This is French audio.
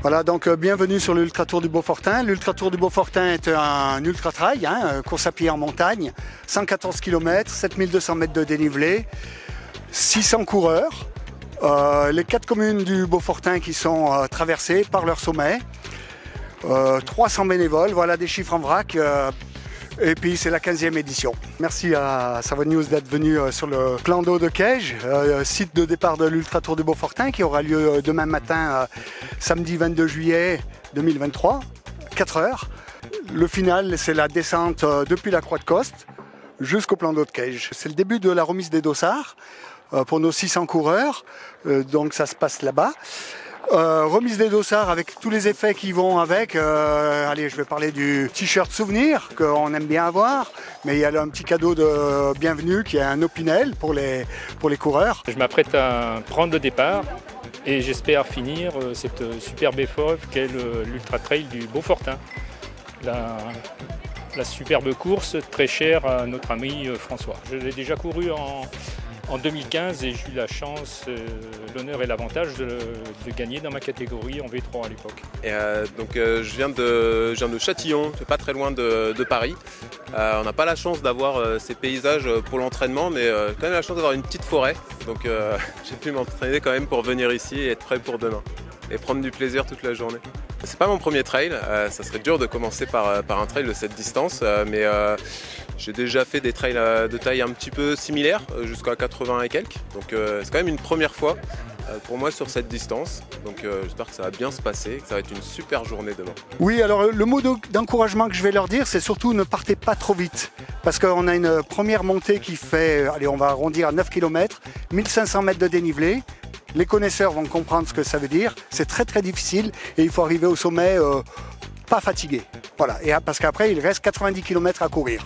Voilà, donc bienvenue sur l'Ultra Tour du Beaufortain. L'Ultra Tour du Beaufortain est un ultra trail, course à pied en montagne, 114 km, 7200 mètres de dénivelé, 600 coureurs, les 4 communes du Beaufortain qui sont traversées par leur sommet, 300 bénévoles, voilà des chiffres en vrac. Et puis c'est la 15e édition. Merci à Savoie News d'être venu sur le plan d'eau de Caige, site de départ de l'Ultra Tour du Beaufortain qui aura lieu demain matin, samedi 22 juillet 2023, 4 heures. Le final, c'est la descente depuis la Croix de Coste jusqu'au plan d'eau de Caige. C'est le début de la remise des dossards pour nos 600 coureurs, donc ça se passe là-bas. Remise des dossards avec tous les effets qui vont avec. Allez, je vais parler du t-shirt souvenir qu'on aime bien avoir, mais il y a un petit cadeau de bienvenue qui est un Opinel pour les coureurs. Je m'apprête à prendre le départ et j'espère finir cette superbe épreuve qu'est l'Ultra Trail du Beaufortain. La superbe course très chère à notre ami François. Je l'ai déjà couru en 2015 et j'ai eu la chance, l'honneur et l'avantage de gagner dans ma catégorie en V3 à l'époque. Je viens de Châtillon, c'est pas très loin de Paris. On n'a pas la chance d'avoir ces paysages pour l'entraînement, mais quand même la chance d'avoir une petite forêt. Donc j'ai pu m'entraîner quand même pour venir ici et être prêt pour demain. Et prendre du plaisir toute la journée. C'est pas mon premier trail, ça serait dur de commencer par un trail de cette distance, mais j'ai déjà fait des trails de taille un petit peu similaire, jusqu'à 80 et quelques, donc c'est quand même une première fois pour moi sur cette distance, donc j'espère que ça va bien se passer, que ça va être une super journée demain. Oui, alors le mot d'encouragement que je vais leur dire, c'est surtout ne partez pas trop vite, parce qu'on a une première montée qui fait, allez, on va arrondir à 9 km, 1500 mètres de dénivelé. Les connaisseurs vont comprendre ce que ça veut dire. C'est très très difficile et il faut arriver au sommet pas fatigué. Voilà, et parce qu'après il reste 90 km à courir.